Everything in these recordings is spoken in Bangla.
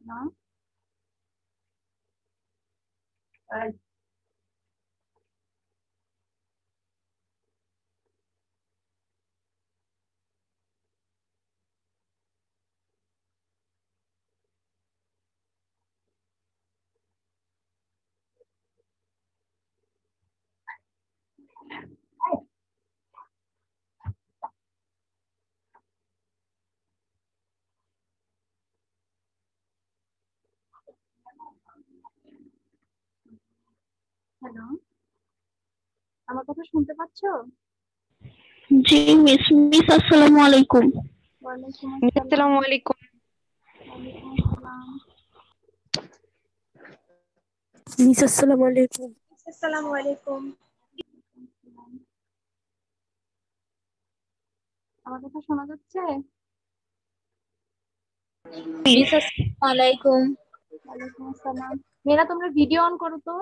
No? হ্যালো, আমার কথা শুনতে পাচ্ছো? জি মিস আসসালামু আলাইকুম। ওয়ালাইকুম আসসালাম। আসসালামু আলাইকুম। ওয়ালাইকুম আসসালাম। মিস আসসালামু আলাইকুম। আসসালামু আলাইকুম। আমার কথা শোনা যাচ্ছে? মিস আসসালামু আলাইকুম। ওয়ালাইকুম আসসালাম। মেয়েরা তোমরা ভিডিও অন করো তো।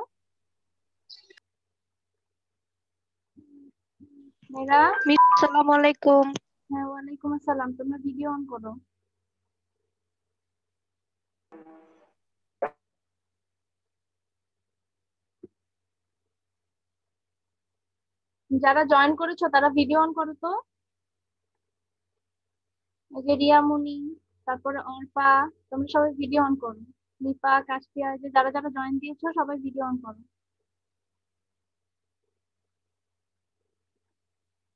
মেয়েরা, মিস আসসালামু আলাইকুম। হ্যাঁ ওয়ালাইকুম আসসালাম, তোমরা ভিডিও অন করো। যারা জয়েন করেছো তারা ভিডিও অন করো তো। এই যে রিয়ামণি, তারপরে অর্পা, তোমরা সবাই ভিডিও অন করো। লিপা, কাশিয়া, যে যারা যারা জয়েন দিয়েছো সবাই ভিডিও অন করো।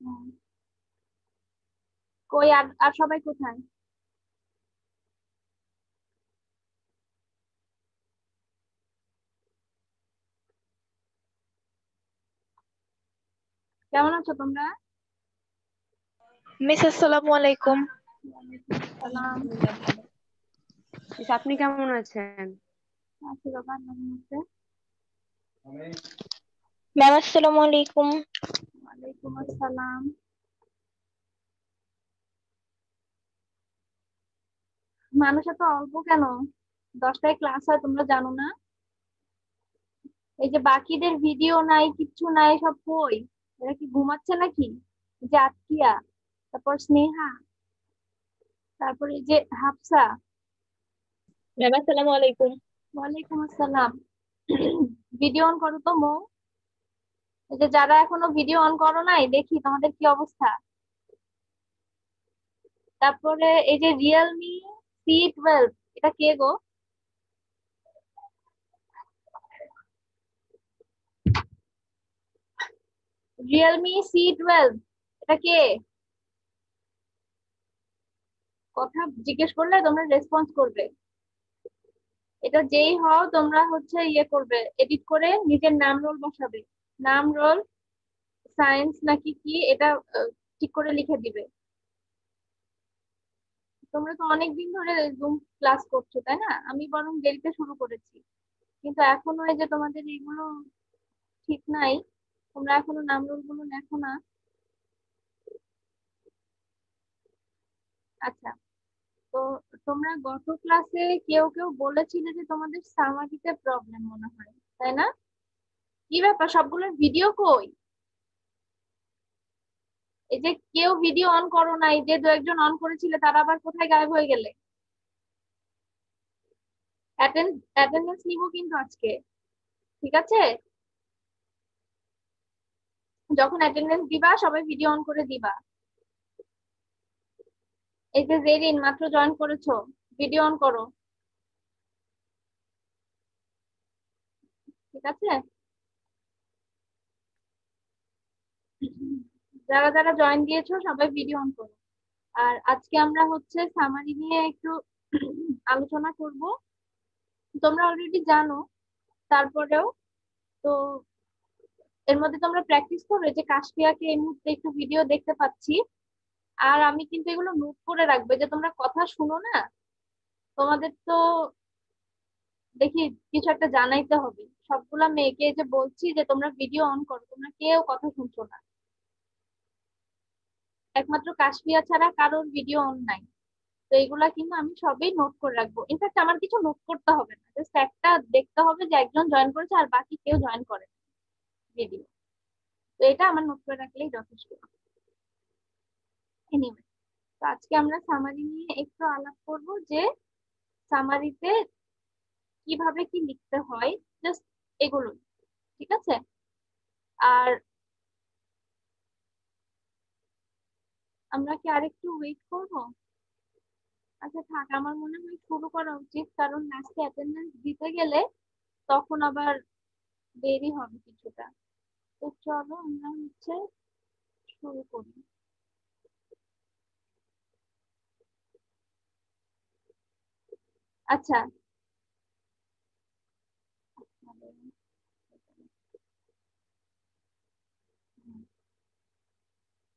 হুম। কই আর আর সবাই কোথায়? কেমন আছো তোমরা? মিস আসসালামু আলাইকুম। ওয়ালাইকুম আসসালাম। মিস আপনি কেমন আছেন? আছি বাবা, আল্লাহর মধ্যে। ম্যাম আসসালামু আলাইকুম। ওয়ালাইকুম আসসালাম। মানুষ এত অল্প কেন? 10টায় ক্লাস হয়, তোমরা জানো না? এই যে বাকিদের ভিডিও নাই, কিচ্ছু নাই, সব কই? এরা কি ঘুমাচ্ছে নাকি? এই যে আতকিয়া, তারপর স্নেহা, তারপর এই যে হাফসা। ম্যাম আসসালামু আলাইকুম। ওয়ালাইকুম আসসালাম। ভিডিও অন করো তো মৌ। এই যে যারা এখনো ভিডিও অন করো নাই, দেখি তোমাদের কি অবস্থা। তারপরে এই যে রিয়েলমি C12, এটা কে গো? রিয়েলমি C12, এটা কে? কথা জিজ্ঞেস করলে তোমরা রেসপন্স করবে। এটা যেই হও তোমরা হচ্ছে ইয়ে করবে, এডিট করে নিজের নাম রোল বসাবে। নাম রোল সায়েন্স নাকি কি এটা ঠিক করে লিখে দিবে। তোমরা তো অনেকদিন ধরে জুম ক্লাস করছো তাই না? আমি বরং দেরিতে শুরু করেছি, কিন্তু এখনো এই যে তোমাদের এগুলো ঠিক নাই, তোমরা এখনো নাম রোল গুলো লেখো না। আচ্ছা, তো তোমরা গত ক্লাসে কেউ কেউ বলেছিলে যে তোমাদের সামারিতে প্রবলেম মনে হয়, তাই না? কি ব্যাপার, সবগুলোর ভিডিও কই? এই যে কেউ ভিডিও অন করো নাই, যে দু একজন অন করেছিলে তারা আবার কোথায় গায়েব হয়ে গেলে? অ্যাটেন্ডেন্স নিব কিন্তু আজকে, ঠিক আছে? যখন অ্যাটেন্ডেন্স দিবা সবাই ভিডিও অন করে দিবা। এই যে জেরিন মাত্র জয়েন করেছো, ভিডিও অন করো, ঠিক আছে? যারা যারা জয়েন দিয়েছো সবাই ভিডিও অন করো। আর আজকে আমরা হচ্ছে সামারি নিয়ে একটু আলোচনা করব। তোমরা অলরেডি জানো, তারপরেও তো এর মধ্যে তোমরা প্র্যাকটিস করো। এই যে কাশফিয়াকে এই মুহূর্তে একটু ভিডিও দেখতে পাচ্ছি, আর আমি কিন্তু এগুলো নোট করে রাখবে যে তোমরা কথা শুনো না, তোমাদের তো দেখি কিছু একটা জানাইতে হবে। সবগুলা মেয়েকে যে বলছি যে তোমরা ভিডিও অন করো, তোমরা কেউ কথা শুনছো না। একমাত্র কাশফিয়া ছাড়া কারোর ভিডিও অন নাই। তো এগুলা কিন্তু আমি সবই নোট করে রাখবো। ইনফ্যাক্ট আমার কিছু নোট করতে হবে না, জাস্ট একটা দেখতে হবে যে একজন জয়েন করেছে আর বাকি কেউ জয়েন করে ভিডিও। তো এটা আমার নোট করে রাখলেই যথেষ্ট। এনিওয়ে, তো আজকে আমরা সামারি নিয়ে একটু আলাপ করব যে সামারিতে কিভাবে কি লিখতে হয়, জাস্ট এগুলো, ঠিক আছে? আর আমরা কি আরেকটু ওয়েট করবো? আচ্ছা থাক, আমার মনে হয় শুরু করা উচিত, কারণ লাস্টে অ্যাটেন্ডেন্স দিতে গেলে তখন আবার দেরি হবে কিছুটা। তো চলো আমরা শুরু করি। আচ্ছা,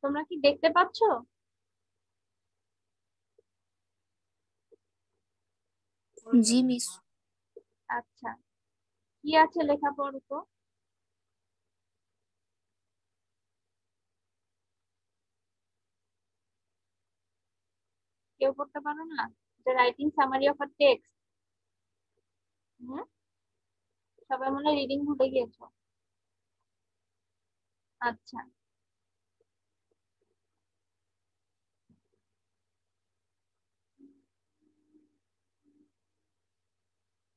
তোমরা কি দেখতে পাচ্ছো? জি মিস। আচ্ছা, কি আছে লেখা পড়ো তো। কেউ পড়তে পারো না? যে writing summary of a text. হুম, সবাই মনে রিডিং ভুলে গিয়েছো। আচ্ছা,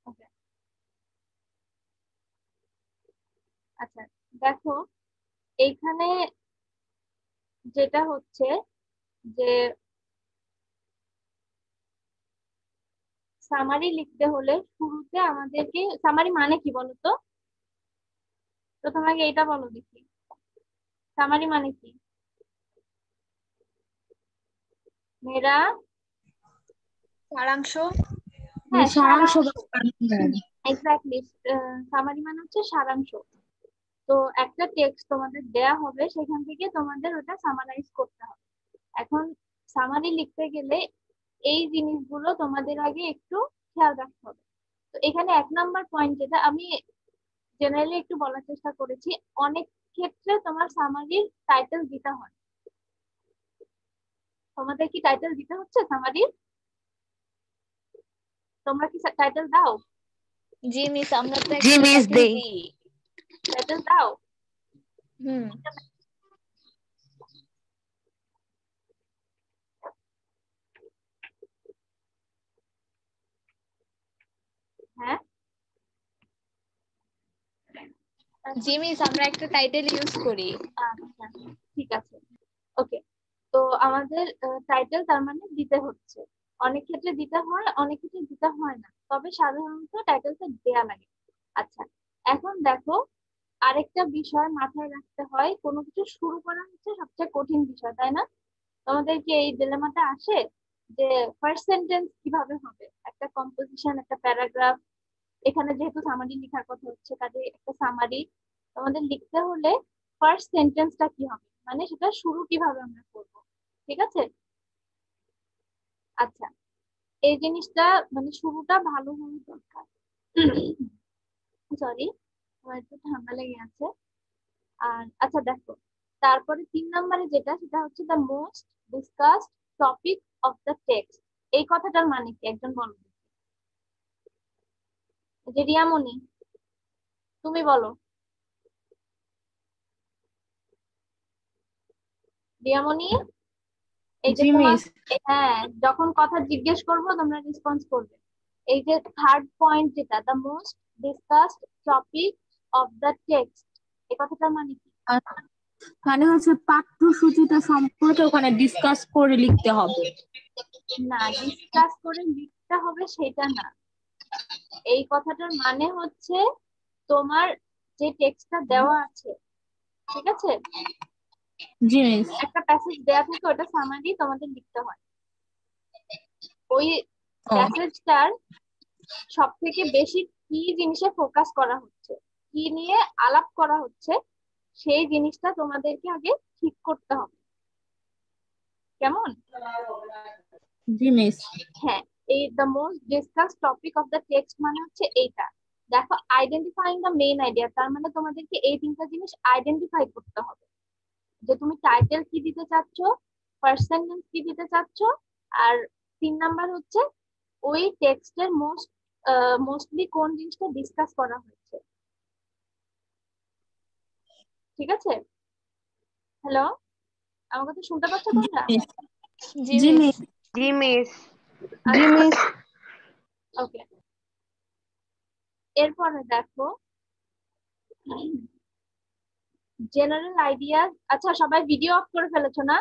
ওকে। আচ্ছা, দেখো এইখানে যেটা হচ্ছে যে সামারি লিখতে হলে শুরুতে আমাদেরকে, সামারি মানে কি বলো তো? প্রথমে আগে এটা বলো দেখি, সামারি মানে কি? মেয়েরা? সারাংশ। হ্যাঁ, সারাংশ সারাংশ। বা এক্স্যাক্টলি, সামারি মানে হচ্ছে সারাংশ। তো একটা টেক্সট তোমাদের দেয়া হবে, সেখান থেকে তোমাদের ওটা সামারাইজ করতে হবে। এখন সামারি লিখতে গেলে এই জিনিসগুলো তোমাদের আগে একটু খেয়াল রাখতে হবে। তো এখানে 1 নম্বর পয়েন্ট, যেটা আমি জেনারেলি একটু বলার চেষ্টা করেছি, অনেক ক্ষেত্রে তোমার সামারির টাইটেল দিতে হয়। তোমাদের কি টাইটেল দিতে হচ্ছে সামারির? তোমরা কি টাইটেল দাও? জি মিস, আমরা তো জি একটা মিস টাইটেল দেই। দিই। টাইটেল দাও? হুম। হ্যাঁ। জি মিস, আমরা একটা টাইটেল ইউজ করি। আচ্ছা, ঠিক আছে, ওকে। তো আমাদের টাইটেল তার মানে দিতে হচ্ছে। অনেক ক্ষেত্রে দিতে হয়, অনেক ক্ষেত্রে দিতে হয় না, তবে সাধারণত টাইটেলটা দেয়া লাগে। আচ্ছা, এখন দেখো, আরেকটা বিষয় মাথায় রাখতে হয়, কোনো কিছু শুরু করা হচ্ছে সবচেয়ে কঠিন বিষয়, তাই না? তোমাদের কি এই ডিলেমাটা আসে যে ফার্স্ট সেন্টেন্স কিভাবে হবে? একটা কম্পোজিশন, একটা প্যারাগ্রাফ, এখানে যেহেতু সামারি লেখার কথা হচ্ছে, কাজে একটা সামারি তোমাদের লিখতে হলে ফার্স্ট সেন্টেন্সটা কি হবে, মানে সেটা শুরু কিভাবে আমরা করব, ঠিক আছে? আচ্ছা, এই জিনিসটা মানে শুরুটা ভালো হওয়া দরকার। সরি, আমার একটু ঠান্ডা লেগে আছে। আর আচ্ছা দেখো, তারপরে 3 নম্বরে যেটা, সেটা হচ্ছে the most discussed topic of the text. এই কথাটার মানে কি একজন বলো দেখি। এই যে রিয়ামণি, তুমি বলো। রিয়ামণি, এই যে জি তোমার, মিস। হ্যাঁ, যখন কথা জিজ্ঞেস করবো তোমরা রেসপন্স করবে। এই যে থার্ড পয়েন্ট যেটা, the most discussed topic of the text, এই কথাটার মানে কি? মানে হচ্ছে পাঠ্যসূচিটা সম্পর্কে ওখানে ডিসকাস করে লিখতে হবে। না, ডিসকাস করে লিখতে হবে সেটা না। এই কথাটার মানে হচ্ছে তোমার যে টেক্সটটা দেওয়া আছে, ঠিক আছে, জি মিস। একটা প্যাসেজ দেয়া থাকে, ওটা সামারি তোমাদের লিখতে হয়। ওই ও, প্যাসেজটার সব থেকে বেশি কি জিনিসে ফোকাস করা হচ্ছে, কি নিয়ে আলাপ করা হচ্ছে, সেই জিনিসটা তোমাদেরকে আগে ঠিক করতে হবে। কেমন? জি মিস। হ্যাঁ, এই the most discuss topic of the text মানে হচ্ছে এইটা। দেখো, আইডেন্টিফাইং দ্য মেইন আইডিয়া, তার মানে তোমাদেরকে এই 3টা জিনিস আইডেন্টিফাই করতে হবে, যে তুমি টাইটেল কি দিতে চাচ্ছ, ফার্স্ট সেন্টেন্স কি দিতে চাচ্ছ, আর 3 নাম্বার হচ্ছে ওই টেক্সটের মোস্টলি কোন জিনিসটা ডিসকাস করা হয়েছে, ঠিক আছে? হ্যালো, আমার কথা শুনতে পাচ্ছ তোমরা? জি জি মিস। মিস। জি মিস। জি আচ্ছা, মিস। ওকে, এরপরে দেখো জেনারেল আইডিয়াস। আচ্ছা, সবাই ভিডিও অফ করে ফেলেছো না?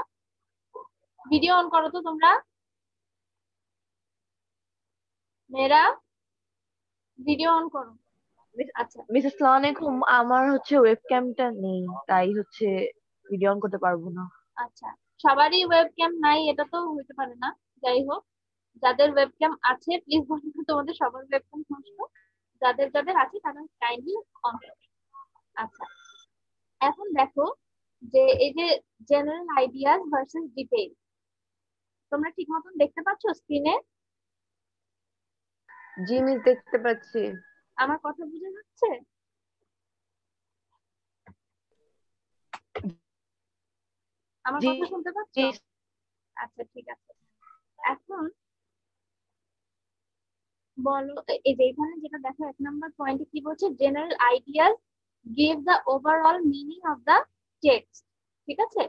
ভিডিও অন করো তো তোমরা। মেয়েরা ভিডিও অন করো। আচ্ছা, মিসেস আসসালামু আলাইকুম, আমার হচ্ছে ওয়েবক্যামটা নেই, তাই হচ্ছে ভিডিও অন করতে পারবো না। আচ্ছা, সবারই ওয়েবক্যাম নাই এটা তো হইতে পারে না। যাই হোক, যাদের ওয়েবক্যাম আছে প্লিজ বলো তো তোমাদের সবার ওয়েবক্যাম নষ্ট। যাদের যাদের আছে তারা কাইন্ডলি অন করো। আচ্ছা, এখন দেখো যে এই যে জেনারেল আইডিয়াস ভার্সেস ডিটেইল, তোমরা ঠিক মতন দেখতে পাচ্ছ স্ক্রিনে? জি মিস, দেখতে পাচ্ছি। আমার কথা বুঝে যাচ্ছে? আমার জি কথা শুনতে পাচ্ছ? জি। আচ্ছা, ঠিক আছে। এখন বলো, এই যে এখানে যেটা দেখো 1 নম্বর পয়েন্টে কি বলছে, general ideas give the overall meaning of the text. ঠিক আছে?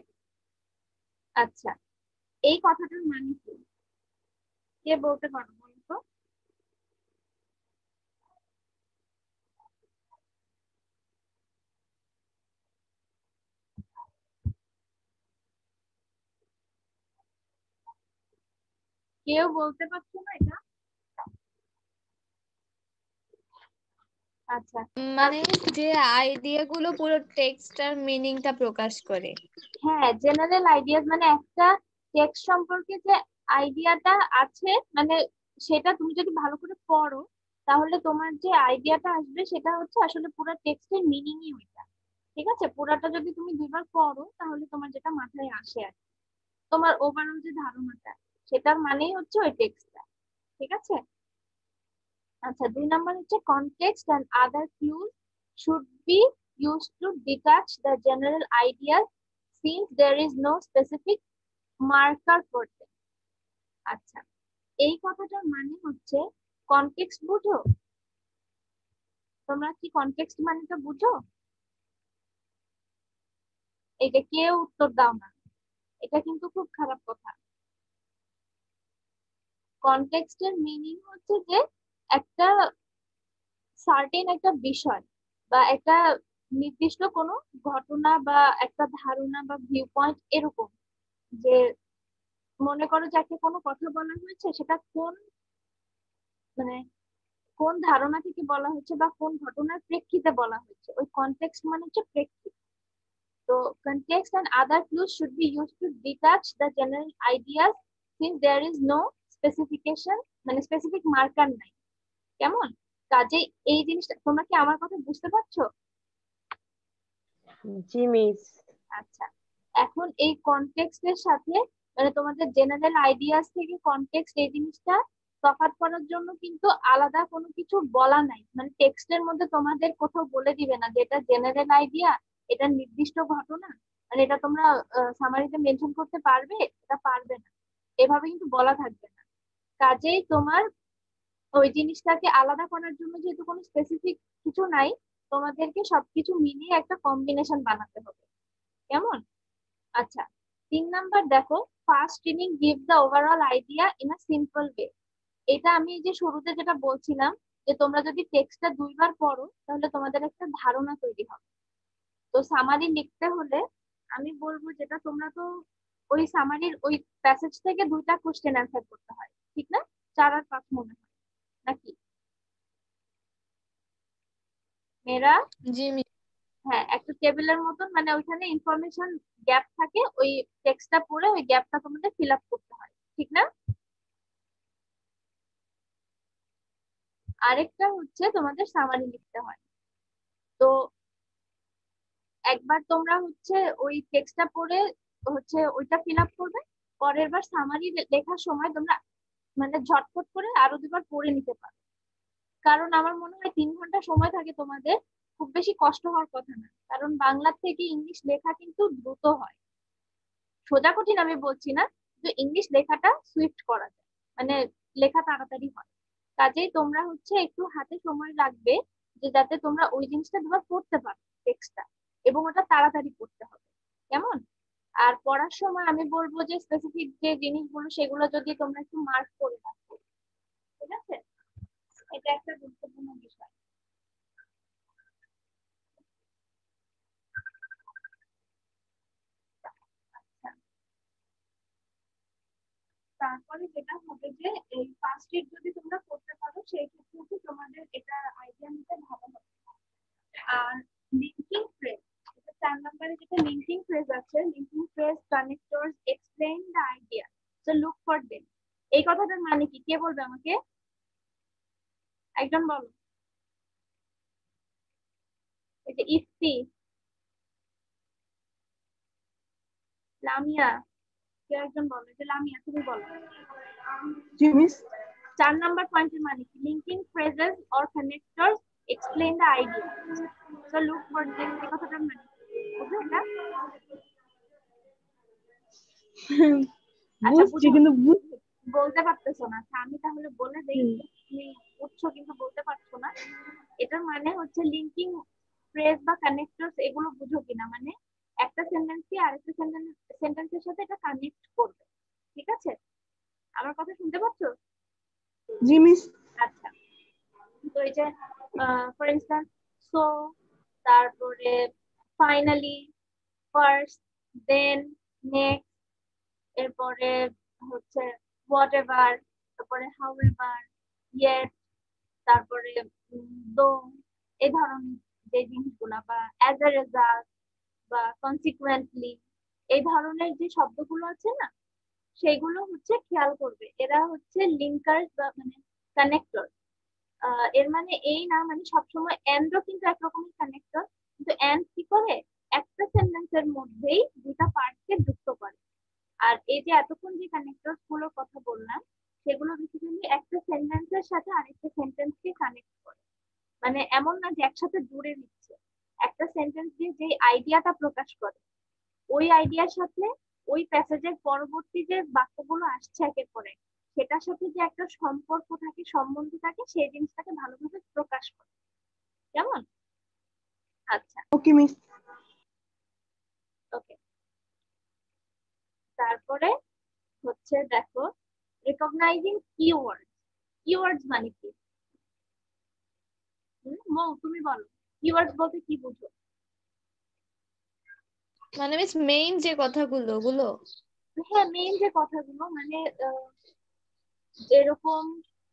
আচ্ছা, এই কথাটার মানে কি কে বলতে পারো বলো তো? কেউ বলতে পারছো না এটা? আচ্ছা, মানে যে আইডিয়া গুলো পুরো টেক্সটার মিনিংটা প্রকাশ করে। হ্যাঁ, জেনারেল আইডিয়াস মানে একটা টেক্সট সম্পর্কে যে আইডিয়াটা আছে, মানে সেটা তুমি যদি ভালো করে পড়ো তাহলে তোমার যে আইডিয়াটা আসবে সেটা হচ্ছে আসলে পুরো টেক্সটের মিনিংই ওইটা। ঠিক আছে? পুরাটা যদি তুমি 2বার পড়ো তাহলে তোমার যেটা মাথায় আসে আর কি, তোমার ওভারঅল যে ধারণাটা সেটার মানেই হচ্ছে ওই টেক্সটটা। ঠিক আছে? আচ্ছা, 2 নম্বর হচ্ছে context and other clues should be used to detach the general ideas since there is no specific marker for them. আচ্ছা, এই কথাটার মানে হচ্ছে কনটেক্সট বুঝো? তোমরা কি কনটেক্সট মানেটা বুঝো? এই যে কেউ উত্তর দাও না, এটা কিন্তু খুব খারাপ কথা। কনটেক্সটের মিনিং হচ্ছে যে একটা সার্টেন একটা বিষয় বা একটা নির্দিষ্ট কোনো ঘটনা বা একটা ধারণা বা ভিউ পয়েন্ট এরকম, যে মনে করো যে একটা কোনো কথা বলা হয়েছে সেটা কোন, মানে কোন ধারণা থেকে বলা হচ্ছে বা কোন ঘটনার প্রেক্ষিতে বলা হচ্ছে, ওই কনটেক্সট মানে হচ্ছে প্রেক্ষিত। তো context and other clues should be used to detach the general ideas since there is no specification, মানে স্পেসিফিক মার্কার নাই। কেমন? কাজে এই জিনিসটা তোমরা কি আমার কথা বুঝতে পারছো? জি মিস। আচ্ছা, এখন এই কনটেক্সটের সাথে মানে তোমাদের জেনারেল আইডিয়াস থেকে কনটেক্সট এই জিনিসটা তফাৎ করার জন্য কিন্তু আলাদা কোনো কিছু বলা নাই, মানে টেক্সটের মধ্যে তোমাদের কোথাও বলে দিবে না যে এটা জেনারেল আইডিয়া, এটা নির্দিষ্ট ঘটনা, মানে এটা তোমরা সামারিতে মেনশন করতে পারবে, এটা পারবে না, এভাবে কিন্তু বলা থাকবে না। কাজেই তোমার ওই জিনিসটাকে আলাদা করার জন্য যেহেতু কোনো স্পেসিফিক কিছু নাই, তোমাদেরকে সবকিছু মিলিয়ে একটা কম্বিনেশন বানাতে হবে। কেমন? আচ্ছা, 3 নাম্বার দেখো, first reading give the overall idea in a simple way. এটা আমি এই যে শুরুতে যেটা বলছিলাম যে তোমরা যদি টেক্সটটা 2বার পড়ো তাহলে তোমাদের একটা ধারণা তৈরি হবে। তো সামারি লিখতে হলে আমি বলবো যেটা তোমরা তো ওই সামারির ওই প্যাসেজ থেকে 2টা কোশ্চেন অ্যান্সার করতে হয়, ঠিক না? 4 আর 5 মনে হয় নাকি মেয়েরা? জি মিস। হ্যাঁ, একটা টেবিলের মতন, মানে ওইখানে ইনফরমেশন গ্যাপ থাকে, ওই টেক্সটটা পড়ে ওই গ্যাপটা তোমাদের ফিল আপ করতে হয়, ঠিক না? আরেকটা হচ্ছে তোমাদের সামারি লিখতে হয়। তো একবার তোমরা হচ্ছে ওই টেক্সটটা পড়ে হচ্ছে ওইটা ফিল আপ করবে, পরের বার সামারি লেখার সময় তোমরা মানে ঝটপট করে আরো 2বার পড়ে নিতে পারো। কারণ আমার মনে হয় 3 ঘন্টা সময় থাকে তোমাদের, খুব বেশি কষ্ট হওয়ার কথা না, কারণ বাংলা থেকে ইংলিশ লেখা কিন্তু দ্রুত হয়। সোজা কঠিন আমি বলছি না, কিন্তু ইংলিশ লেখাটা সুইফট করা যায়, মানে লেখা তাড়াতাড়ি হয়। কাজেই তোমরা হচ্ছে একটু হাতে সময় লাগবে যে যাতে তোমরা ওই জিনিসটা 2বার পড়তে পারো টেক্সটটা, এবং ওটা তাড়াতাড়ি পড়তে হবে। কেমন? আর পড়ার সময় আমি বলবো যে স্পেসিফিক যে জিনিসগুলো সেগুলো যদি তোমরা একটু মার্ক করে রাখো। ঠিক আছে? তারপরে যেটা হবে যে এই ফার্স্ট এড যদি তোমরা করতে পারো সেই ক্ষেত্রে হচ্ছে তোমাদের এটা আইডিয়া নিতে ভালো হবে। আর লিঙ্কিং ফ্রেজ, এটা 4 নম্বরে যেটা লিঙ্কিং ফ্রেজ আছে, linking phrase connectors explain the idea, so look for them. এই কথাটার মানে কি, কে বলবে আমাকে? একজন বলো। এই যে ইফতি, লামিয়া, কেউ একজন বলো। এই যে লামিয়া, তুমি বলো। জি মিস। 4 নাম্বার পয়েন্টের মানে কি? Linking phrases or connectors explain the idea, so look for them. এই কথাটার মানে বুঝো এটা? আচ্ছা, বুঝছি কিন্তু বলতে পারতেছো না? আচ্ছা, আমি তাহলে বলে দেই, তুমি বুঝছো কিন্তু বলতে পারছো না। এটার মানে হচ্ছে লিঙ্কিং ফ্রেজ বা কানেক্টরস, এগুলো বুঝো কিনা, মানে একটা সেন্টেন্সকে আরেকটা সেন্টেন্সের সাথে এটা কানেক্ট করবে। ঠিক আছে? আমার কথা শুনতে পাচ্ছো? জি মিস। আচ্ছা, তো এই যে ফর ইনস্ট্যান্স সো, তারপরে ফাইনালি, ফার্স্ট, দেন, নেক্সট, এরপরে হচ্ছে হোয়াট এভার, তারপরে হাউ এভার, ইয়েট, তারপরে দো, এই ধরনের যে জিনিসগুলা, বা অ্যাজ এ রেজাল্ট বা কনসিকুয়েন্টলি, এই ধরনের যে শব্দগুলো আছে না, সেগুলো হচ্ছে খেয়াল করবে। এরা হচ্ছে লিঙ্কার বা মানে কানেক্টর। এর মানে এই না মানে সবসময় এন্ডও কিন্তু একরকমের কানেক্টর, কিন্তু এন্ড কি করে, একটা সেন্টেন্সের মধ্যেই দুটা পার্টকে যুক্ত করে। আর এই যে এতক্ষণ যে কানেক্টর গুলোর কথা বললাম, সেগুলো বেসিক্যালি একটা সেন্টেন্সের সাথে আরেকটা সেন্টেন্সকে কানেক্ট করে। মানে এমন না যে একসাথে জুড়ে দিচ্ছে, একটা সেন্টেন্স দিয়ে যে আইডিয়াটা প্রকাশ করে, ওই আইডিয়ার সাথে ওই প্যাসেজের পরবর্তী যে বাক্যগুলো আসছে একের পরে, সেটার সাথে যে একটা সম্পর্ক থাকে, সম্বন্ধ থাকে, সেই জিনিসটাকে ভালোভাবে প্রকাশ করে। কেমন? আচ্ছা, ওকে মিস। ওকে। তারপরে হচ্ছে দেখো, রিকগনাইজিং কিওয়ার্ড। কিওয়ার্ডস মানে কি? মৌ, তুমি বলো, কিওয়ার্ডস বলতে কি বুঝো? মানে মিস মেইন যে কথাগুলো গুলো। হ্যাঁ, মেইন যে কথাগুলো, মানে যেরকম,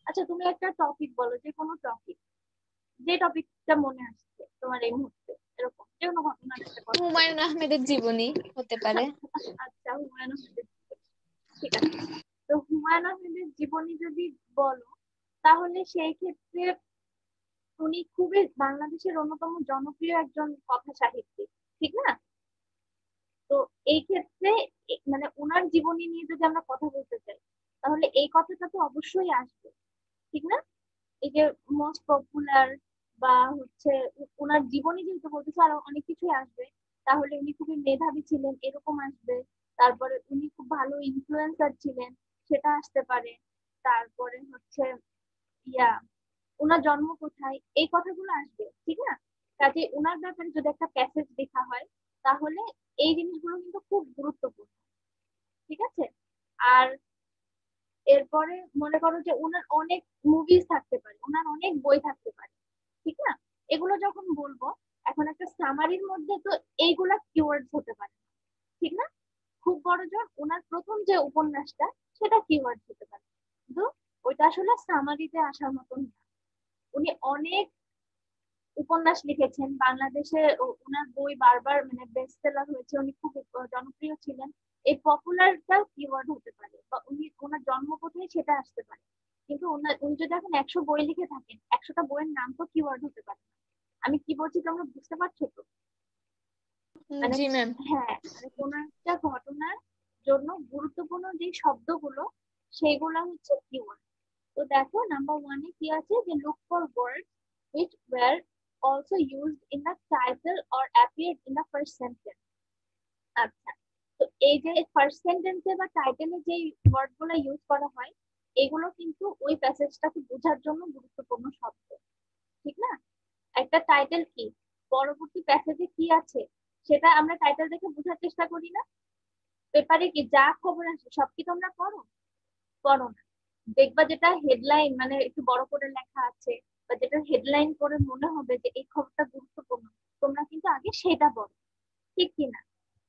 আচ্ছা তুমি একটা টপিক বলো, যে কোনো টপিক, যে টপিকটা মনে আসছে তোমার এই মুহূর্তে, এরকম যে কোনো ঘটনার একটা কথা বলো। হুমায়ুন আহমেদের জীবনী হতে পারে। আচ্ছা, হুমায়ুন আহমেদের জীবনী, ঠিক আছে। তো হুমায়ুন আহমেদের জীবনী যদি বলো, তাহলে সেই ক্ষেত্রে উনি খুবই বাংলাদেশের অন্যতম জনপ্রিয় একজন কথা সাহিত্যিক, ঠিক না? তো এই ক্ষেত্রে মানে ওনার জীবনী নিয়ে যদি আমরা কথা বলতে চাই, তাহলে এই কথাটা তো অবশ্যই আসবে, ঠিক না? এই যে মোস্ট পপুলার, বা হচ্ছে ওনার জীবনী যেহেতু বলতেছে, আরো অনেক কিছুই আসবে। তাহলে উনি খুবই মেধাবী ছিলেন, এরকম আসবে। তারপরে উনি খুব ভালো ইনফ্লুয়েন্সার ছিলেন, সেটা আসতে পারে। তারপরে হচ্ছে ইয়া, ওনার জন্ম কোথায়, এই কথাগুলো আসবে, ঠিক না? কাজে ওনার ব্যাপারে যদি একটা প্যাসেজ লেখা হয়, তাহলে এই জিনিসগুলো কিন্তু খুব গুরুত্বপূর্ণ, ঠিক আছে? আর এরপরে মনে করো যে ওনার অনেক মুভিজ থাকতে পারে, ওনার অনেক বই থাকতে পারে, ঠিক না? এগুলো যখন বলবো, এখন একটা সামারির মধ্যে তো এইগুলা কিওয়ার্ডস হতে পারে, ঠিক না? খুব বড় জোর ওনার প্রথম যে উপন্যাসটা, সেটা কিওয়ার্ড হতে পারে, কিন্তু ওইটা আসলে সামারিতে আসার মতন না। উনি অনেক উপন্যাস লিখেছেন বাংলাদেশে, ওনার বই বারবার মানে বেস্ট সেলার হয়েছে, উনি খুব জনপ্রিয় ছিলেন। এই পপুলারটা কিওয়ার্ড হতে পারে, বা উনি ওনার জন্ম কোথায় সেটা আসতে পারে। কিন্তু উনি যদি এখন 100 বই লিখে থাকেন, 100টা বইয়ের নাম তো কিওয়ার্ড হতে পারে না। আমি কি বলছি তোমরা বুঝতে পারছো তো? মানে জি ম্যাম। হ্যাঁ, মানে কোন একটা ঘটনার জন্য গুরুত্বপূর্ণ যে শব্দগুলো, সেইগুলো হচ্ছে কিওয়ার্ড। তো দেখো নাম্বার 1-এ কি আছে, যে look for words which were also used in the title or appeared in the first sentence. আচ্ছা, তো এই যে ফার্স্ট সেন্টেন্সে বা টাইটেলে যে ওয়ার্ড গুলো ইউজ করা হয়, এগুলো কিন্তু ওই প্যাসেজটাকে বোঝার জন্য গুরুত্বপূর্ণ শব্দ, ঠিক না? একটা টাইটেল কি, পরবর্তী প্যাসেজে কি আছে, সেটা আমরা টাইটেল দেখে বোঝার চেষ্টা করি না? পেপারে কি যা খবর আসে সব কি তোমরা পড়ো? পড়ো না। দেখবা যেটা হেডলাইন মানে একটু বড় করে লেখা আছে, বা যেটা হেডলাইন করে মনে হবে যে এই খবরটা গুরুত্বপূর্ণ, তোমরা কিন্তু আগে সেটা পড়ো, ঠিক কিনা?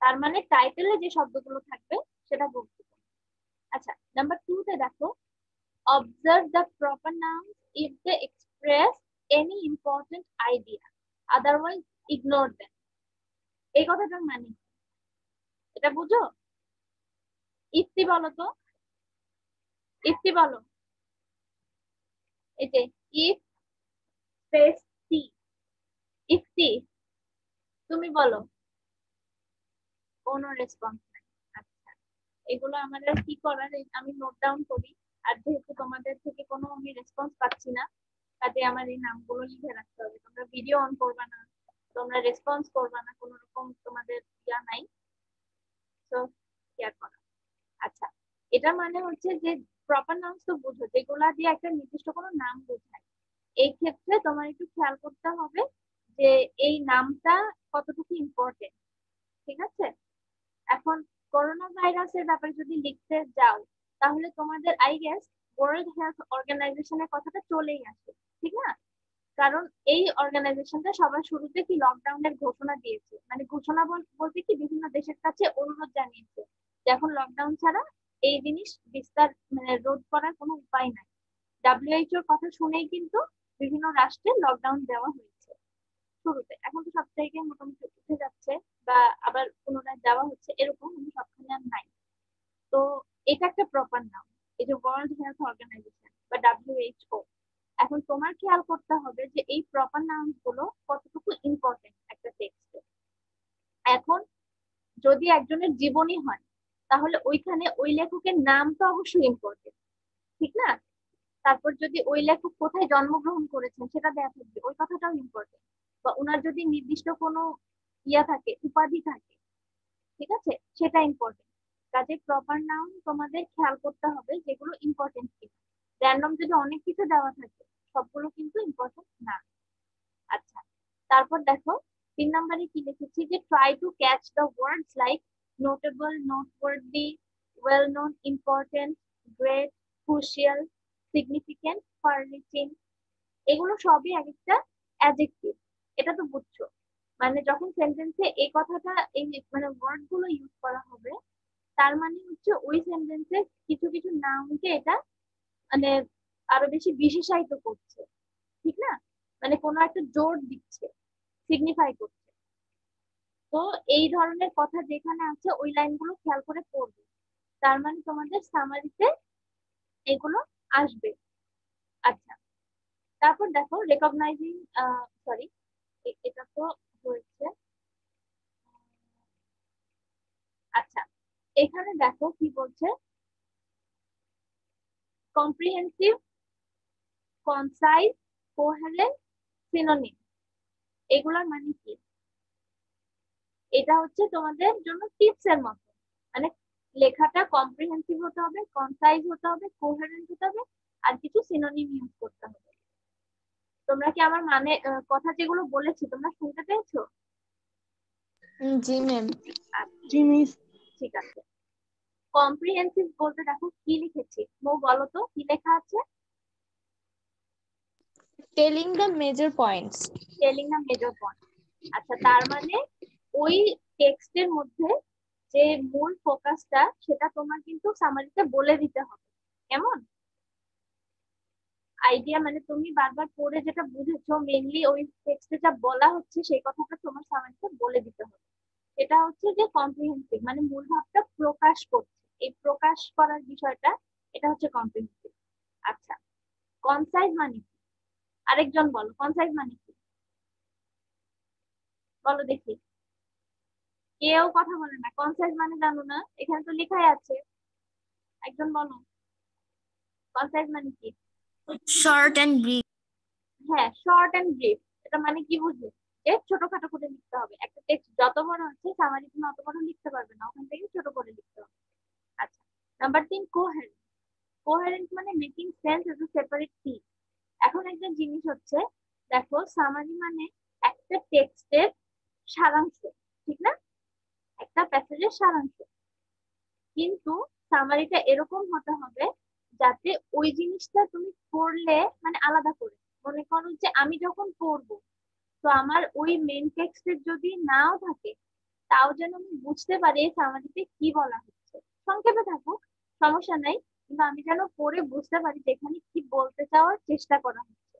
তার মানে টাইটেলে যে শব্দগুলো থাকবে সেটা গুরুত্বপূর্ণ। আচ্ছা, নাম্বার 2 তে দেখো, observe the proper nouns if they express any important idea, otherwise ignore them. এই কথাটার মানে কি? এটা বুঝো? ইফতি বলো তো, ইফতি বলো। এই যে ইফ স্পেস টি, ইফতি তুমি বলো। কোনো রেসপন্স নাই। আচ্ছা, এগুলো আমাদের কি করার, আমি নোট ডাউন করি। আর যেহেতু তোমাদের থেকে কোনো আমি রেসপন্স পাচ্ছি না, কাজে আমার এই নামগুলো লিখে রাখতে হবে। তোমরা ভিডিও অন করবা না, তোমরা রেসপন্স করবা না, কোনো রকম তোমাদের ইয়া নাই, তো কেয়ার করা। আচ্ছা, এটা মানে হচ্ছে যে প্রপার নাউন্স তো বুঝো, যেগুলা দিয়ে একটা নির্দিষ্ট কোনো নাম বোঝায়। এই ক্ষেত্রে তোমার একটু খেয়াল করতে হবে যে এই নামটা কতটুকু ইম্পর্টেন্ট। ঠিক আছে? এখন করোনা ভাইরাসের ব্যাপারে যদি লিখতে যাও, তাহলে তোমাদের আই গেস ওয়ার্ল্ড হেলথ অর্গানাইজেশনের কথাটা চলেই আসে, ঠিক না? কারণ এই অর্গানাইজেশনটা সবার শুরুতে কি লকডাউনের ঘোষণা দিয়েছে, মানে ঘোষণা বলতে কি বিভিন্ন দেশের কাছে অনুরোধ জানিয়েছে যে এখন লকডাউন ছাড়া এই জিনিস বিস্তার মানে রোধ করার কোনো উপায় নাই। ডাব্লিউএইচওর কথা শুনেই কিন্তু বিভিন্ন রাষ্ট্রে লকডাউন দেওয়া হয়েছে শুরুতে। এখন তো সব জায়গায় মোটামুটি উঠে যাচ্ছে বা আবার পুনরায় দেওয়া হচ্ছে, এরকম কিন্তু সবখানে আর নাই। তো এটা একটা প্রপার নাম, এই যে ওয়ার্ল্ড হেলথ অর্গানাইজেশন বা ডাব্লিউএইচও। এখন তোমার খেয়াল করতে হবে যে এই প্রপার নাউন্স গুলো কতটুকু ইম্পর্টেন্ট একটা টেক্সটে। এখন যদি একজনের জীবনী হয়, তাহলে ওইখানে ওই লেখকের নাম তো অবশ্যই ইম্পর্টেন্ট, ঠিক না? তারপর যদি ওই লেখক কোথায় জন্মগ্রহণ করেছেন সেটা দেয়া থাকবে, ওই কথাটাও ইম্পর্টেন্ট। বা ওনার যদি নির্দিষ্ট কোনো ইয়া থাকে, উপাধি থাকে, ঠিক আছে, সেটা ইম্পর্টেন্ট। কাজে প্রপার নাউন তোমাদের খেয়াল করতে হবে যেগুলো ইম্পর্টেন্ট কিনা। র্যান্ডম যদি অনেক কিছু দেওয়া থাকে, সবগুলো কিন্তু ইম্পর্টেন্ট না। আচ্ছা, তারপর দেখো 3 নম্বরে কি লিখেছি, যে try to catch the words like notable, noteworthy, well known, important, great, crucial, significant, far reaching. এগুলো সবই এক একটা অ্যাডজেক্টিভ, এটা তো বুঝছো। মানে যখন সেন্টেন্সে এই কথাটা এই মানে ওয়ার্ড গুলো ইউজ করা হবে, তার মানে হচ্ছে ওই সেন্টেন্সে কিছু কিছু নাউনকে এটা মানে আরো বেশি বিশেষায়িত করছে, ঠিক না? মানে কোনো একটা জোর দিচ্ছে, সিগনিফাই করছে। তো এই ধরনের কথা যেখানে আছে ওই লাইনগুলো খেয়াল করে পড়বে, তার মানে তোমাদের সামারিতে এগুলো আসবে। আচ্ছা, তারপর দেখো রেকগনাইজিং, সরি এটা তো হয়েছে। আচ্ছা, এখানে দেখো কি বলছে, কম্প্রিহেন্সিভ, কনসাইজ, কোহেরেন্ট, সিনোনিম। এগুলোর মানে কি? এটা হচ্ছে তোমাদের জন্য টিপস এর মতো। মানে লেখাটা কম্প্রিহেন্সিভ হতে হবে, কনসাইজ হতে হবে, কোহেরেন্ট হতে হবে, আর কিছু সিনোনিম ইউজ করতে হবে। তোমরা কি আমার মানে কথা যেগুলো বলেছি তোমরা শুনতে পেয়েছো? জি ম্যাম। জি মিস। ঠিক আছে। কম্প্রিহেন্সিভ বলতে দেখো কি লিখেছি, মো বলো তো কি লেখা আছে? Telling the major points. Telling a major point. আচ্ছা, তার মানে ওই টেক্সটের মধ্যে যে মূল ফোকাসটা সেটা তোমার কিন্তু সামারিতে বলে দিতে হবে। কেমন আইডিয়া? মানে তুমি বারবার পড়ে যেটা বুঝেছো, মেইনলি ওই টেক্সটে যা বলা হচ্ছে সেই কথাটা তোমার সামারিতে বলে দিতে হবে। এটা হচ্ছে যে কম্প্রিহেন্সিভ, মানে মূল ভাবটা প্রকাশ করছে, এই প্রকাশ করার বিষয়টা, এটা হচ্ছে কম্প্রিহেন্সিভ। আচ্ছা, কনসাইজ মানে কি? আরেকজন বলো, কনসাইজ মানে কি? বলো দেখি, কেউ কথা বলে না। কনসাইজ মানে জানো না? এখানে তো লেখাই আছে, একজন বলো কনসাইজ মানে কি? Short and brief. হ্যাঁ, শর্ট এন্ড ব্রিফ। এটা মানে কি বুঝলে, যে ছোটখাটো করে লিখতে হবে। একটা টেক্সট যত বড় হচ্ছে সামারি তুমি অত বড় লিখতে পারবে না, ওখান থেকে ছোট করে লিখতে হবে। আচ্ছা, নাম্বার 3, কোহেরেন্ট। কোহেরেন্ট মানে making sense as a separate thing. এখন একটা জিনিস হচ্ছে, দেখো সামারি মানে একটা টেক্সটের সারাংশ, ঠিক না? একটা প্যাসেজের সারাংশ। কিন্তু সামারিটা এরকম হতে হবে যাতে ওই জিনিসটা তুমি পড়লে মানে আলাদা করে, মনে করো যে আমি যখন পড়বো, তো আমার ওই মেন টেক্সটের যদি নাও থাকে, তাও যেন আমি বুঝতে পারি এই সামারিতে কি বলা হচ্ছে। সংক্ষেপে থাকুক, সমস্যা নাই, কিন্তু আমি যেন পড়ে বুঝতে পারি যে এখানে কি বলতে চাওয়ার চেষ্টা করা হচ্ছে,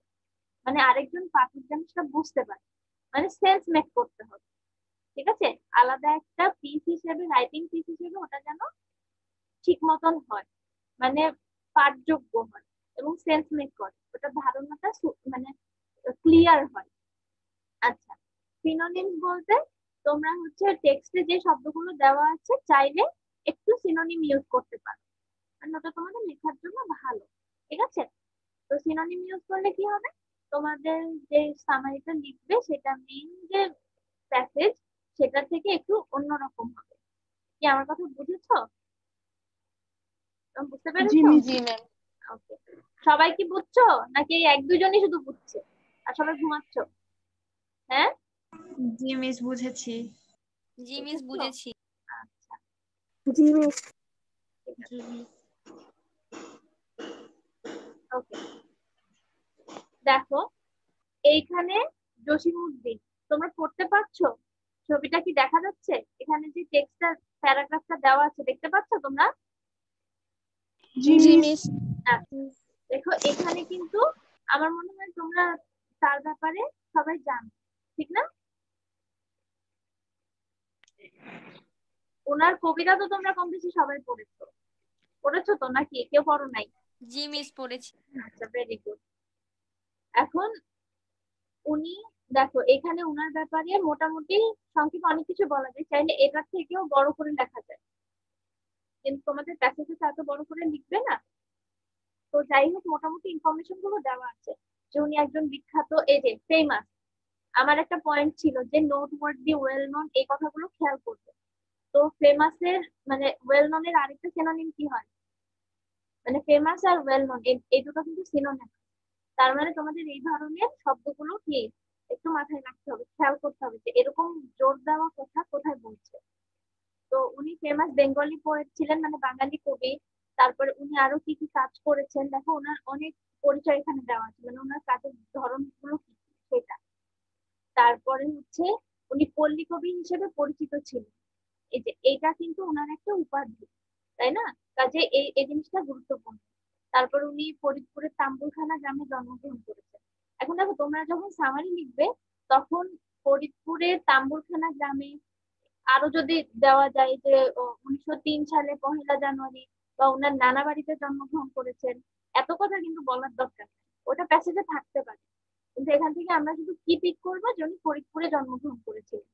মানে আরেকজন পাঠক যেন সেটা বুঝতে পারে, মানে সেন্স মেক করতে হবে। ঠিক আছে, আলাদা একটা পিস হিসেবে, রাইটিং পিস হিসেবে ওটা যেন ঠিক মতন হয়, মানে পাঠযোগ্য হয় এবং সেন্স মেক করে, ওটা ধারণাটা মানে ক্লিয়ার হয়। আচ্ছা, সিনোনিমস বলতে তোমরা হচ্ছে টেক্সটে যে শব্দগুলো দেওয়া আছে চাইলে একটু সিনোনিম ইউজ করতে পারো, কারণ ওটা তোমাদের লেখার জন্য ভালো। ঠিক আছে, তো সিনোনিম ইউজ করলে কি হবে, তোমাদের যে সামারিটা লিখবে সেটা মেইন যে প্যাসেজ সেটা থেকে একটু অন্যরকম হবে। কি আমার কথা বুঝেছো? তুমি বুঝতে জি পেরেছো? মিস। ওকে, সবাই কি বুঝছো নাকি এই এক দুজনই শুধু বুঝছে আর সবাই ঘুমাচ্ছো? হ্যাঁ, জি মিস বুঝেছি। জি মিস বুঝেছি। আচ্ছা জি মিস। ঠিক আছে, জি মিস। ওকে। দেখো এইখানে জসিমউদ্দিন, তোমরা পড়তে পারছো? ছবিটা কি দেখা যাচ্ছে? এখানে যে টেক্সটটা, প্যারাগ্রাফটা দেওয়া আছে দেখতে পাচ্ছো তোমরা? জি জি মিস। মিস। আচ্ছা, দেখো এখানে কিন্তু আমার মনে হয় তোমরা তার ব্যাপারে সবাই জানো, ঠিক না? ওনার কবিতা তো তোমরা কম বেশি সবাই পড়েছো, পড়েছো তো নাকি কেউ পড়ো নাই? জি মিস পড়েছি। আচ্ছা, ভেরি গুড। এখন উনি, দেখো এখানে উনার ব্যাপারে মোটামুটি সংক্ষেপে অনেক কিছু বলা যায়, চাইলে এটার থেকেও বড় করে লেখা যায়, কিন্তু তোমাদের প্যাসেজে তো এত বড় করে লিখবে না। তো যাই হোক, মোটামুটি ইনফরমেশন গুলো দেওয়া আছে যে উনি একজন বিখ্যাত, এই যে ফেমাস। আমার একটা পয়েন্ট ছিল যে নোট ওয়ার্ডলি, ওয়েল নন, এই কথাগুলো খেয়াল করবে। তো ফেমাসের মানে ওয়েল নন এর আরেকটা সিনোনিম কি হয়, মানে ফেমাস আর ওয়েল নন এই দুটো কিন্তু সিনোনিম। তার মানে তোমাদের এই ধরনের শব্দগুলো কি একটু মাথায় রাখতে হবে, খেয়াল করতে হবে যে এরকম জোর দেওয়া কথা কোথায় বলছে। তো উনি ফেমাস বেঙ্গলি পোয়েট ছিলেন, মানে বাঙালি কবি। তারপরে উনি আরো কি কি কাজ করেছেন দেখো, ওনার অনেক পরিচয় এখানে দেওয়া আছে, মানে ওনার কাজের ধরন গুলো কি কি সেটা। তারপরে হচ্ছে উনি পল্লী কবি হিসেবে পরিচিত ছিলেন, এই যে এইটা কিন্তু ওনার একটা উপাধি, তাই না? কাজে এই এই জিনিসটা গুরুত্বপূর্ণ। তারপর উনি ফরিদপুরের তাম্বুলখানা গ্রামে জন্মগ্রহণ করেছেন। এখন দেখো তোমরা যখন সামারি লিখবে তখন ফরিদপুরের তাম্বুলখানা গ্রামে আরো যদি দেওয়া যায় যে 1903 সালে 1লা জানুয়ারি বা ওনার নানা বাড়িতে জন্মগ্রহণ করেছেন, এত কথা কিন্তু বলার দরকার নেই, ওটা প্যাসেজে থাকতে পারে। কিন্তু এখান থেকে আমরা শুধু কি পিক করবো যে উনি ফরিদপুরে জন্মগ্রহণ করেছিলেন।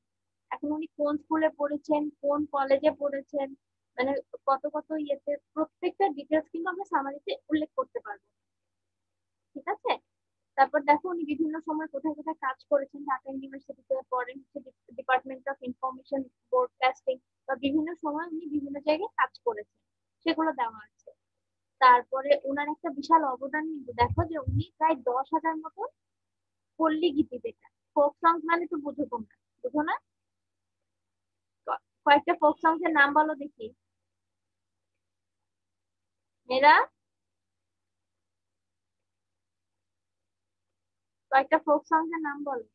এখন উনি কোন স্কুলে পড়েছেন, কোন কলেজে পড়েছেন, মানে কত কত ইয়েতে প্রত্যেকটা ডিটেলস কিন্তু আমরা সামারিতে উল্লেখ করতে পারবো। ঠিক আছে, তারপর দেখো উনি বিভিন্ন সময় কোথায় কোথায় কাজ করেছেন, ঢাকা ইউনিভার্সিটিতে পড়েন হচ্ছে ডিপার্টমেন্ট অফ ইনফরমেশন ব্রডকাস্টিং, বা বিভিন্ন সময় উনি বিভিন্ন জায়গায় কাজ করেছেন, সেগুলো দেওয়া আছে। তারপরে ওনার একটা বিশাল অবদান কিন্তু দেখো যে উনি প্রায় 10,000 মতন পল্লী গীতি, যেটা ফোক সং মানে তো বুঝো তোমরা, বুঝো না? কয়েকটা ফোক সংস এর নাম বলো দেখি মেয়েরা, কয়েকটা ফোক সংস এর নাম বলো।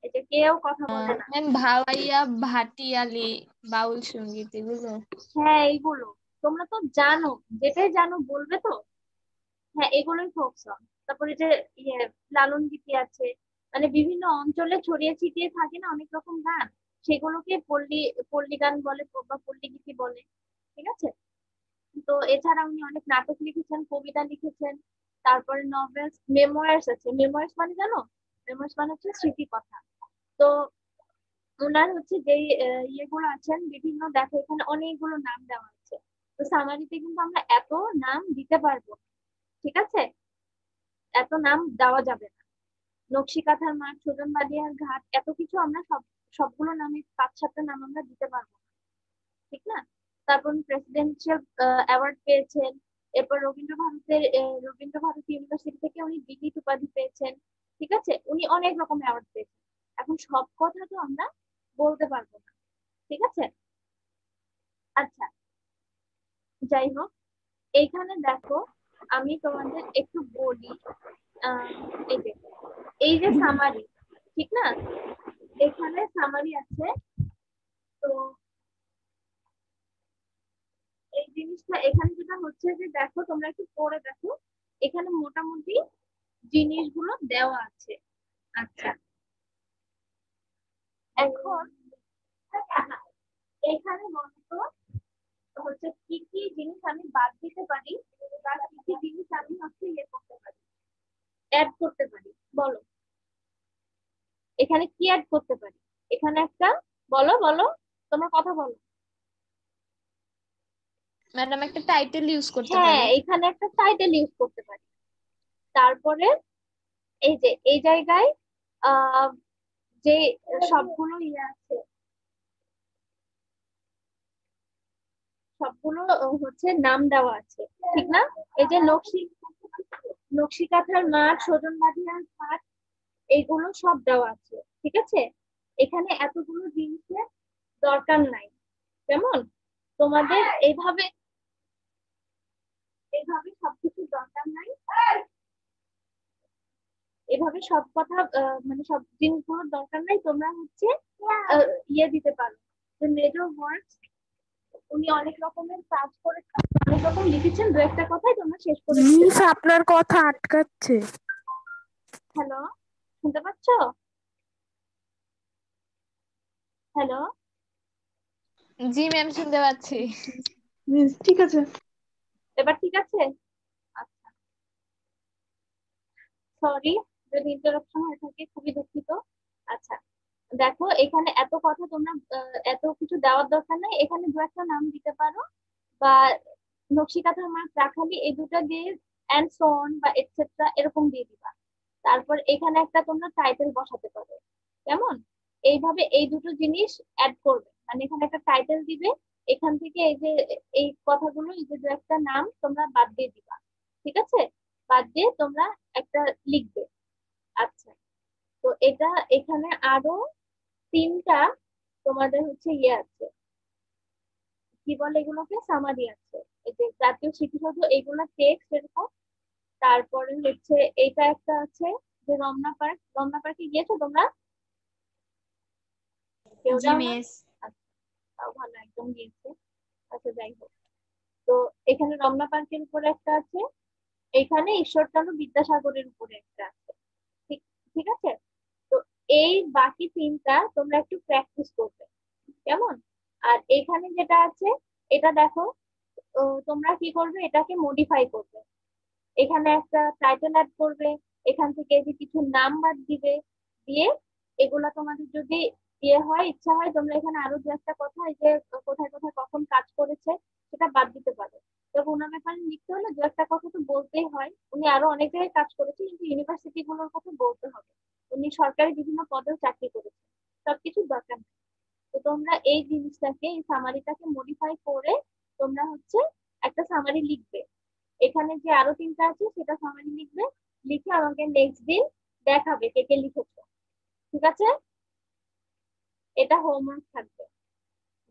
এই যে কেউ কথা বলে না। ম্যাম ভাওয়াইয়া, ভাটিয়ালি, বাউল সঙ্গীত এগুলো। হ্যাঁ এইগুলো তোমরা তো জানো, যেটাই জানো বলবে তো। হ্যাঁ এগুলোই ফোক সং। তারপরে যে ইয়ে লালন গীতি আছে, মানে বিভিন্ন অঞ্চলে ছড়িয়ে ছিটিয়ে থাকে না অনেক রকম গান, সেগুলোকে পল্লী পল্লী গান বলে বা পল্লী গীতি বলে। ঠিক আছে, তো এছাড়া উনি অনেক নাটক লিখেছেন, কবিতা লিখেছেন। তারপরে নভেলস, মেমোয়ার্স আছে। মেমোয়ার্স মানে জানো? মেমোয়ার্স মানে হচ্ছে স্মৃতিকথা। তো ওনার হচ্ছে যে ইয়েগুলো আছেন বিভিন্ন, দেখো এখানে অনেকগুলো নাম দেওয়া আছে। তো সামারিতে কিন্তু আমরা এত নাম দিতে পারবো না, ঠিক আছে? এত নাম দেওয়া যাবে না। নকশিকাঁথার মাঠ, সুজন বালিয়ার ঘাট, এত কিছু আমরা সবগুলো নামে 5-7টা নাম আমরা দিতে পারবো না, ঠিক না? তারপর প্রেসিডেন্সিয়াল অ্যাওয়ার্ড পেয়েছেন। এরপর রবীন্দ্র ভারতী ইউনিভার্সিটি থেকে উনি ডিলিট উপাধি পেয়েছেন। ঠিক আছে, উনি অনেক রকম অ্যাওয়ার্ড পেয়েছেন। এখন সব কথা তো আমরা বলতে পারবো না, ঠিক আছে? আচ্ছা, যাই হোক, এইখানে দেখো আমি তোমাদের একটু বলি। আহ এই যে এই যে সামারি, ঠিক না? এখানে সামারি আছে। তো জিনিসটা এখানে যেটা হচ্ছে যে দেখো তোমরা একটু পড়ে দেখো, এখানে মোটামুটি জিনিসগুলো দেওয়া আছে। আচ্ছা, এখন এখানে বলতো হচ্ছে কি কি জিনিস আমি বাদ দিতে পারি বা কি কি জিনিস আমি হচ্ছে ইয়ে করতে পারি, অ্যাড করতে পারি, বলো এখানে কি অ্যাড করতে পারি। এখানে একটা বলো বলো, তোমার কথা বলো। ম্যাডাম একটা টাইটেল ইউজ করতে হ্যাঁ, পারি। এখানে একটা টাইটেল ইউজ করতে পারি। তারপরে এই যে এই জায়গায় আহ যে সবগুলো ইয়ে আছে, সবগুলো হচ্ছে নাম দেওয়া আছে, ঠিক না? এই যে নকশি কাঁথার মাঠ, সজন বাঁধিয়ার ঘাট, এইগুলো সব দেওয়া আছে, ঠিক আছে? এখানে এতগুলো জিনিসের দরকার নাই। কেমন? তোমাদের এইভাবে এইভাবে সবকিছু দরকার নাই, এভাবে সব কথা মানে সব জিনিসগুলোর দরকার নাই। তোমরা হচ্ছে ইয়ে দিতে পারো যে মেজর ওয়ার্কস, উনি অনেক রকমের কাজ করেছেন, অনেক রকম লিখেছেন, দু একটা কথাই তোমরা শেষ করে দিতে মিস পারো। আপনার কথা আটকাচ্ছে। হ্যালো, শুনতে পাচ্ছ? হ্যালো, জি ম্যাম, শুনতে পাচ্ছি। মিস ঠিক আছে। এবার ঠিক আছে? আচ্ছা, সরি যদি ইন্টারাপশন হয়ে থাকে, খুবই দুঃখিত। আচ্ছা, দেখো এখানে এত কথা তোমরা এত কিছু দেওয়ার দরকার নাই, এখানে দু একটা নাম দিতে পারো বা নকশিকাঁথার মাঠ, রাখালি, এই দুটো দিয়ে অ্যান্ড সো অন বা এটসেট্রা এরকম দিয়ে দিবা। তারপর এখানে একটা তোমরা টাইটেল বসাতে পারো। কেমন? এইভাবে এই দুটো জিনিস অ্যাড করবে, মানে এখানে একটা টাইটেল দিবে, এখান থেকে এই যে এই কথাগুলো, এই যে দু একটা নাম তোমরা বাদ দিয়ে দিবা, ঠিক আছে? বাদ দিয়ে তোমরা একটা লিখবে। আচ্ছা, তো এটা এখানে আরো তিনটা তোমাদের হচ্ছে ইয়ে আছে, কি বলে এগুলোকে, সামারি আছে। এই যে জাতীয় স্মৃতিসৌধ, এইগুলা টেক্সট এরকম। তারপরে হচ্ছে এইটা একটা আছে যে রমনা পার্ক, রমনা পার্কে গিয়েছো তোমরা? কেউ জি যাও না? মিস। আচ্ছা, তাও ভালো, একদম গিয়েছে। আচ্ছা, যাই হোক, তো এখানে রমনা পার্কের উপরে একটা আছে, এখানে ঈশ্বরচন্দ্র বিদ্যাসাগরের উপরে একটা আছে, ঠিক ঠিক আছে? তো এই বাকি তিনটা তোমরা একটু প্র্যাকটিস করবে। কেমন? আর এখানে যেটা আছে এটা দেখো, তোমরা কি করবে, এটাকে মডিফাই করবে। এখানে একটা টাইটেল অ্যাড করবে, এখান থেকে এই যে কিছু নাম বাদ দিবে, দিয়ে এগুলা তোমাদের যদি ইয়ে হয়, ইচ্ছা হয়, তোমরা এখানে আরো দু একটা কথা, এই যে কোথায় কোথায় কখন কাজ করেছে সেটা বাদ দিতে পারো। তবে ওনার ব্যাপারে লিখতে হলে দু একটা কথা তো বলতেই হয়, উনি আরো অনেক জায়গায় কাজ করেছে, কিন্তু ইউনিভার্সিটি গুলোর কথা বলতে হবে। উনি সরকারি বিভিন্ন পদেও চাকরি করেছেন, সবকিছুর দরকার নেই। তো তোমরা এই জিনিসটাকে, এই সামারিটাকে মডিফাই করে তোমরা হচ্ছে একটা সামারি লিখবে। এখানে যে আরো তিনটা আছে সেটা সামারি লিখবে, লিখে আমাকে নেক্সট দিন দেখাবে কে কে লিখেছো, ঠিক আছে? এটা হোমওয়ার্ক থাকবে।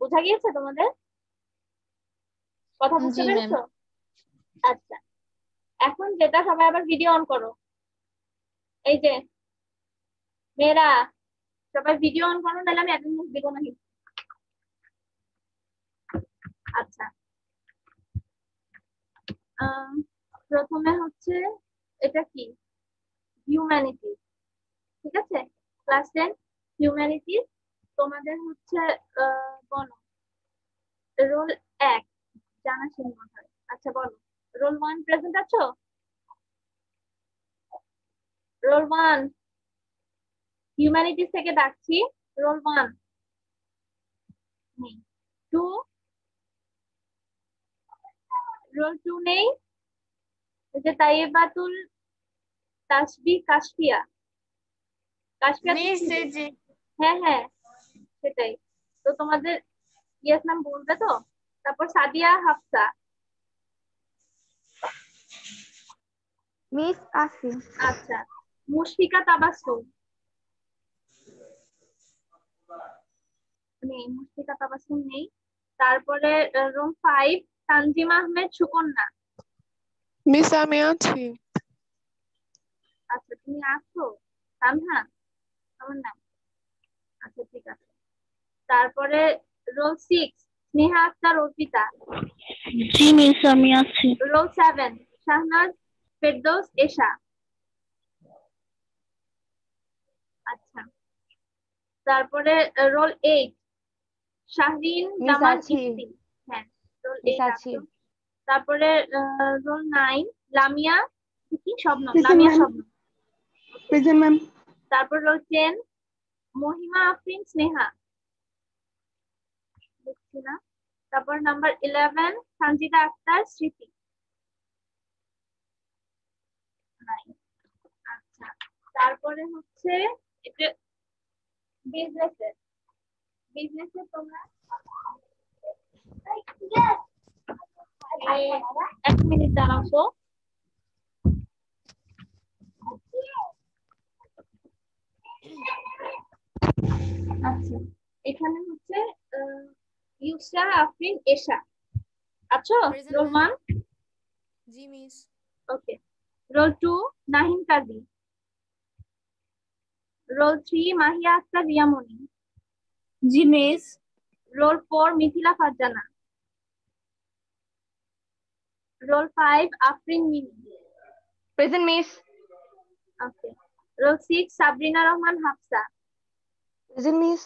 বোঝা গিয়েছে তোমাদের? কথা বুঝতে জি ম্যাম। পেরেছো? আচ্ছা, এখন যেটা, সবাই আবার ভিডিও অন করো। এই যে মেয়েরা, সবাই ভিডিও অন করো, নাহলে আমি অ্যাটেন্ডেন্স দিব না। আচ্ছা, প্রথমে হচ্ছে এটা কি, হিউম্যানিটিজ, ঠিক আছে? Class 10 humanities. তোমাদের হচ্ছে বলো, রোল 1 জানা সিংহ হয়। আচ্ছা বলো, রোল 1 প্রেজেন্ট আছো? রোল 1 হিউম্যানিটিজ থেকে ডাকছি, রোল 1 নেই। 2, রোল 2 নেই। এই যে তাইয়েবাতুল তাসবিহ কাশফিয়া, কাশফিয়া তুমি মিস নেই? এই যে হ্যাঁ হ্যাঁ, সেটাই। তো তোমাদের ইয়েস নাম বলবে তো? তারপর সাদিয়া হাফসা। মিস আসি। আচ্ছা, মুশফিকা তাবাসসুম নেই, মুশফিকা তাবাসসুম নেই। তারপরে রুম 5 তানজিম আহমেদ সুকন্যা। মিস আমি আছি। আচ্ছা, তুমি আছো? তানহা আমার নাম। আচ্ছা, ঠিক আছে। তারপরে রোল 6 নেহা আক্তার অর্পিতা। জি মিস আমি আছি। রোল 7 শাহনাজ ফেরদৌস এশা। আচ্ছা, তারপরে রোল 8 শাহরিন মিস জামান আছি। ইফতি। হ্যাঁ, রোল মিস 8 আছি। আছো। তারপরে রোল 9 লামিয়া কি Shabnam, Present, Lamia ma'am. Shabnam. Present, ma'am. তারপর রোল 10 মহিমা আফরিন স্নেহা। দেখছি না। তারপর নাম্বার 11 সঞ্জিতা আক্তার স্মৃতি। নাই। আচ্ছা, তারপরে হচ্ছে এটা বিজনেসে তোমরা 1 মিনিট দাঁড়াও তো। আচ্ছা, এখানে হচ্ছে ইউসরা আফরিন এশা আছো। Present, roll ma'am. 1 জি miss. Okay. Roll 2 Nahin Kazi. Roll 3 Mahiya Akter Riyamoni. জি miss. Roll 4 Mithila Farzana. Roll 5 Afrin Mini. Present miss. Okay. Roll 6 Sabrina Rahman Hafsa. Present miss.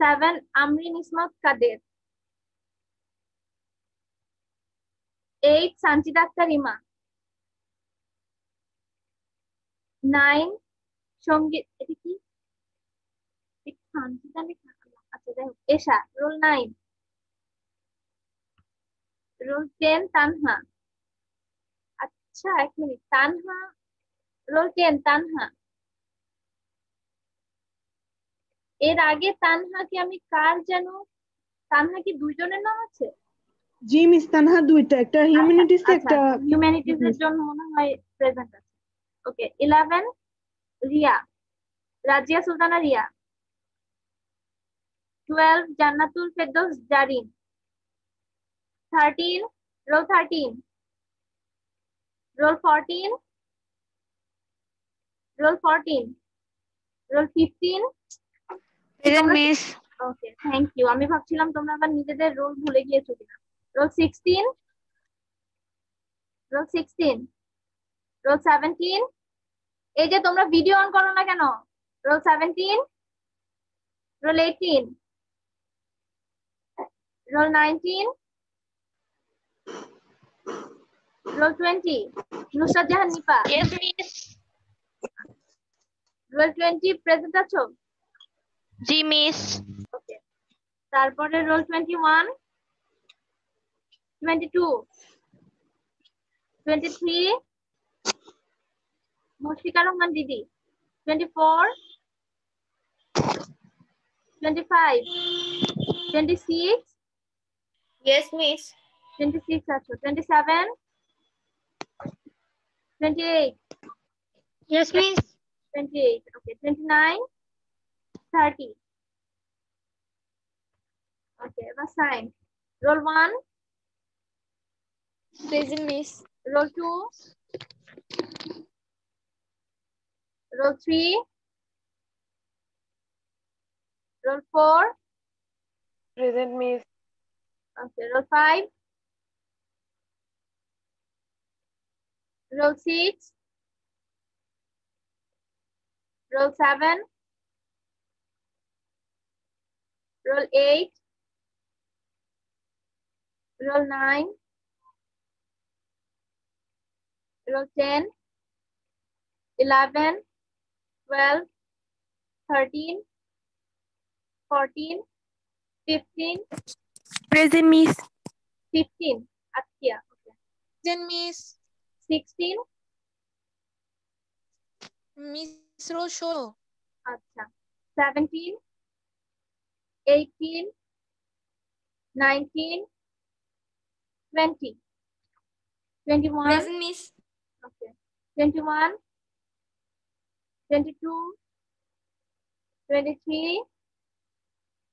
7 Amrin Ismat Kader. 8 Sanjida Akter Ema. 9 সঙ্গীত, এটা কি সানজিদা লেখা? আচ্ছা যাই হোক, এশা। Role 9 roll 10 Tanha. আচ্ছা 1 মিনিট, তানহা রোল 10 তানহা। এর আগে তানহা কি আমি কার যেন, তানহা কি দুইজনের নাম আছে? জি মিস তানহা দুইটা, একটা হিউম্যানিটিস একটা হিউম্যানিটিজ এর জন্য মনে হয় প্রেজেন্ট আছে। Okay. 11 Riya, Razia Sultana Riya. 12 Jannatul Ferdous Zarin. 13 roll 13 roll 14 roll 14 roll 15। Present miss. Okay, thank you. আমি ভাবছিলাম তোমরা আবার নিজেদের রোল ভুলে গিয়েছো কিনা। Roll 16 roll 16 roll 17। এই যে তোমরা ভিডিও অন করো না কেন? Roll 17 roll 18 roll 19 roll 20 Nusrat Jahan Nipa. Yes miss. Roll 20 present আছো? জি মিস। ওকে। তারপরে রোল 21 22 23 মুশফিকা রহমান দিদি। 24 25 26 ইয়েস মিস। 26 আছো। 27 28 ইয়েস মিস। 28 ওকে। 29 30 ওকে। এবার sign. Roll 1 present miss. Roll 2 roll 3 roll 4 present miss. Okay. Roll 5 roll 6 roll 7 roll 8 roll 9 roll 10 11 12 13 14 15 present miss. 15 Atiya. Okay. Present miss. 16 miss roll 16। আচ্ছা। 17 18 19 20 21 present miss. Okay. 21 22 23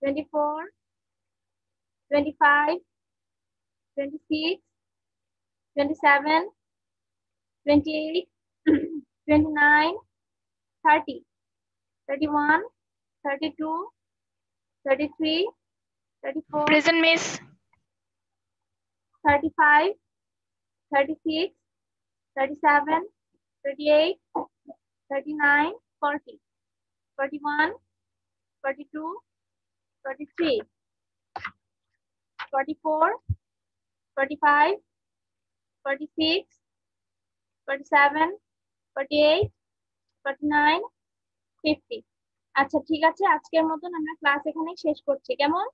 24 25 26 27 28 29 30 31 32 33 34, Present, Miss. 35, 36, 37, 38, 39, 40, 41, 42, 43, 44, 45, 46, 47, 48, 49, 50। আচ্ছা ঠিক আছে, আজকের মতন আমরা ক্লাস এখানে শেষ করছি, কেমন?